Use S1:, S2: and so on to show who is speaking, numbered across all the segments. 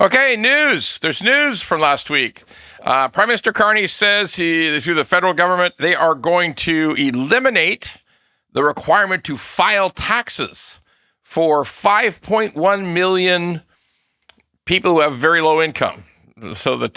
S1: Okay, news. There's news from last week. Prime Minister Carney says through the federal government, they are going to eliminate the requirement to file taxes for 5.1 million people who have very low income. So the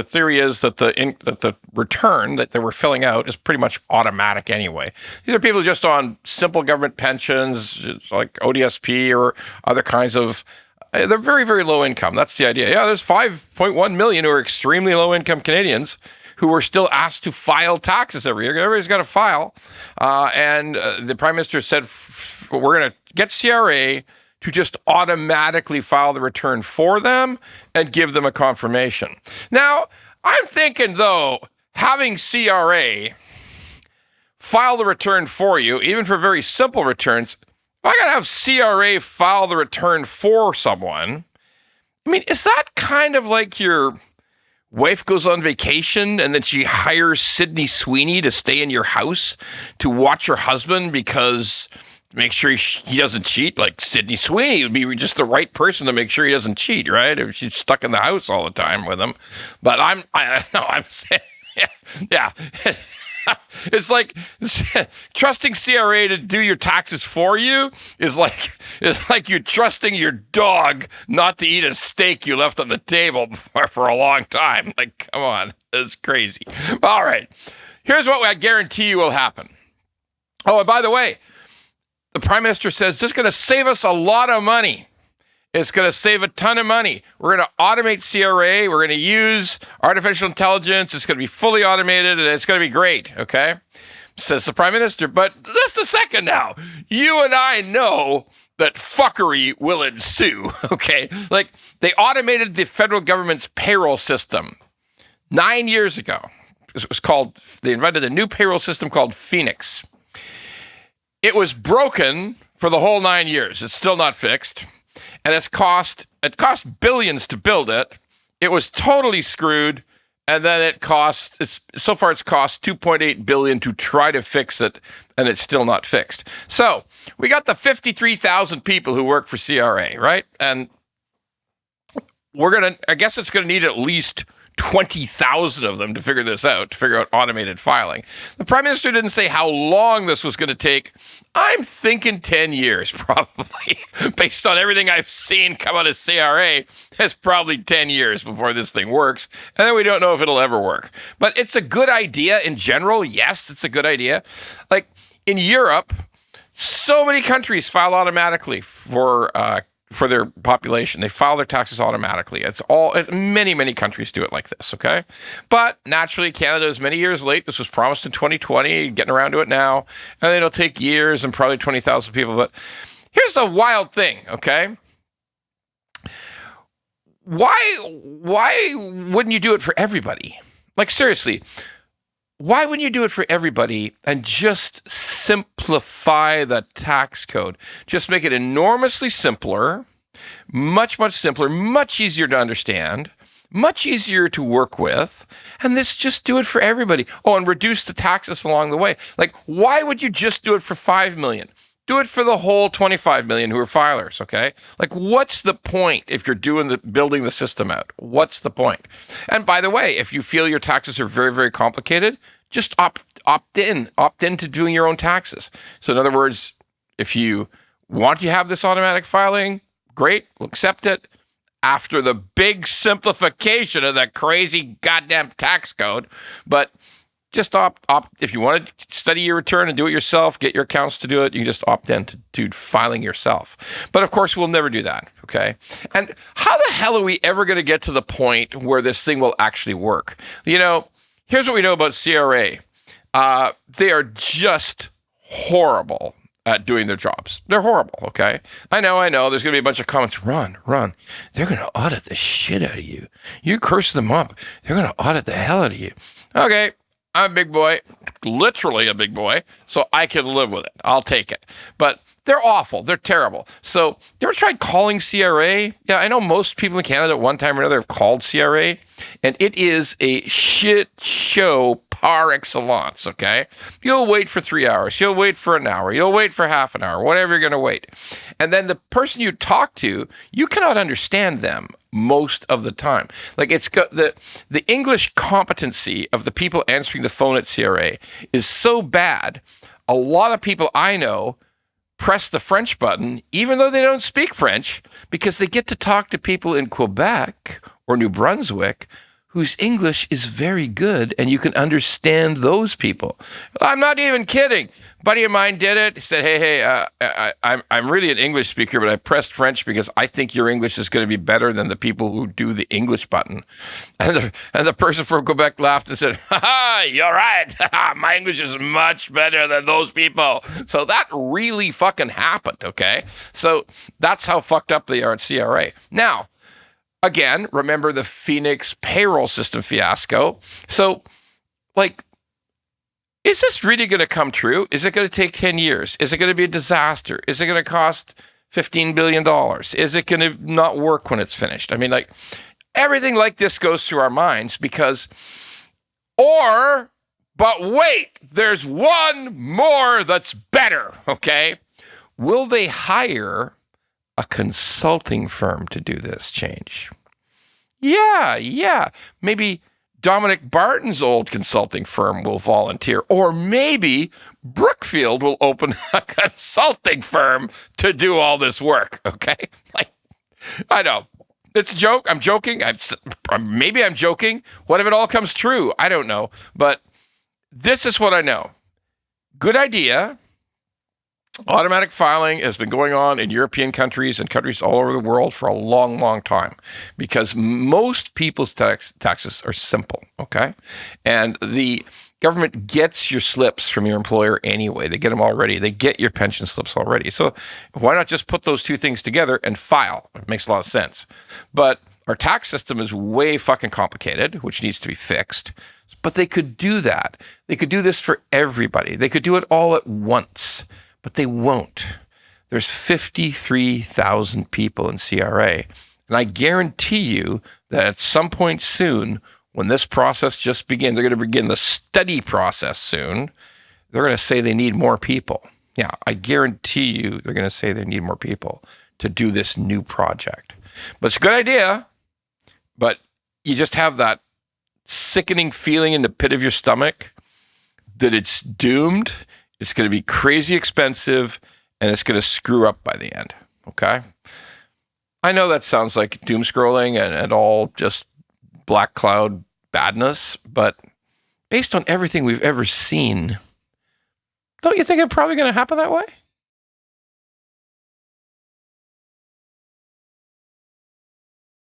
S1: theory is that the return that they were filling out is pretty much automatic anyway. These are people just on simple government pensions, like ODSP or other kinds of. They're very, very low income. That's the idea. Yeah, there's 5.1 million who are extremely low income Canadians who are still asked to file taxes every year. Everybody's got to file. And the Prime Minister said, we're going to get CRA to just automatically file the return for them and give them a confirmation. Now, I'm thinking, though, having CRA file the return for you, even for very simple returns, if I got to have CRA file the return for someone, I mean, is that kind of like your wife goes on vacation and then she hires Sydney Sweeney to stay in your house to watch her husband because make sure he doesn't cheat? Like Sydney Sweeney would be just the right person to make sure he doesn't cheat, right? If she's stuck in the house all the time with him. But I'm saying, yeah. It's like trusting CRA to do your taxes for you is like you're trusting your dog not to eat a steak you left on the table for a long time. Like, come on, it's crazy. All right, here's what I guarantee you will happen. Oh, and by the way, the Prime Minister says this is going to save us a lot of money. It's going to save a ton of money. We're going to automate CRA. We're going to use artificial intelligence. It's going to be fully automated, and it's going to be great, okay? Says the Prime Minister. But just a second now. You and I know that fuckery will ensue, okay? Like, they automated the federal government's payroll system 9 years ago. They invented a new payroll system called Phoenix. It was broken for the whole 9 years. It's still not fixed. And it cost billions to build it. It was totally screwed. And then it's cost $2.8 billion to try to fix it. And it's still not fixed. So we got the 53,000 people who work for CRA, right? And I guess it's going to need at least 20,000 of them to figure this out, to figure out automated filing. The Prime Minister didn't say how long this was going to take. I'm thinking 10 years, probably. Based on everything I've seen come out of CRA, it's probably 10 years before this thing works. And then we don't know if it'll ever work. But it's a good idea in general. Yes, it's a good idea. Like in Europe, so many countries file automatically for their population. They file their taxes automatically. Many countries do it like this, okay? But naturally, Canada is many years late. This was promised in 2020, getting around to it now. And it'll take years and probably 20,000 people. But here's the wild thing, okay? Why wouldn't you do it for everybody? Like, seriously, why wouldn't you do it for everybody and just simplify the tax code? Just make it enormously simpler, much simpler, much easier to understand, much easier to work with, and just do it for everybody. Oh, and reduce the taxes along the way. Like, why would you just do it for 5 million? Do it for the whole 25 million who are filers, okay? Like, what's the point if you're building the system out? What's the point? And by the way, if you feel your taxes are very, very complicated, just opt in to doing your own taxes. So in other words, if you want to have this automatic filing, great, we'll accept it. After the big simplification of that crazy goddamn tax code, but just opt. If you want to study your return and do it yourself, get your accountants to do it, you can just opt in to filing yourself. But of course, we'll never do that, okay? And how the hell are we ever going to get to the point where this thing will actually work? You know, here's what we know about CRA. They are just horrible at doing their jobs. They're horrible, okay? I know. There's going to be a bunch of comments. Run. They're going to audit the shit out of you. You curse them up. They're going to audit the hell out of you. Okay. I'm a big boy, literally a big boy, so I can live with it. I'll take it. But they're awful. They're terrible. So you ever tried calling CRA? Yeah, I know most people in Canada at one time or another have called CRA, and it is a shit show par excellence, okay? You'll wait for 3 hours. You'll wait for an hour. You'll wait for half an hour, whatever you're going to wait. And then the person you talk to, you cannot understand them most of the time. Like, it's got the English competency of the people answering the phone at CRA is so bad. A lot of people I know press the French button, even though they don't speak French, because they get to talk to people in Quebec or New Brunswick whose English is very good, and you can understand those people. I'm not even kidding. A buddy of mine did it. He said, hey, I'm really an English speaker, but I pressed French because I think your English is going to be better than the people who do the English button. And the person from Quebec laughed and said, ha, you're right. My English is much better than those people. So that really fucking happened, okay? So that's how fucked up they are at CRA. Now, again, remember the Phoenix payroll system fiasco. So, like, is this really going to come true? Is it going to take 10 years? Is it going to be a disaster? Is it going to cost $15 billion? Is it going to not work when it's finished? I mean, like, everything like this goes through our minds because, but wait, there's one more that's better, okay? Will they hire a consulting firm to do this change? Yeah. Maybe Dominic Barton's old consulting firm will volunteer, or maybe Brookfield will open a consulting firm to do all this work, okay? Like, I know. It's a joke. I'm joking. Maybe I'm joking. What if it all comes true? I don't know. But this is what I know. Good idea. Automatic filing has been going on in European countries and countries all over the world for a long, long time because most people's taxes are simple, okay? And the government gets your slips from your employer anyway. They get them already. They get your pension slips already. So why not just put those two things together and file? It makes a lot of sense. But our tax system is way fucking complicated, which needs to be fixed. But they could do that. They could do this for everybody. They could do it all at once. But they won't. There's 53,000 people in CRA. And I guarantee you that at some point soon, when this process just begins, they're going to begin the study process soon. They're going to say they need more people. Yeah, I guarantee you they're going to say they need more people to do this new project. But it's a good idea. But you just have that sickening feeling in the pit of your stomach that it's doomed. It's going to be crazy expensive, and it's going to screw up by the end, okay? I know that sounds like doom scrolling and all just black cloud badness, but based on everything we've ever seen, don't you think it's probably going to happen that way?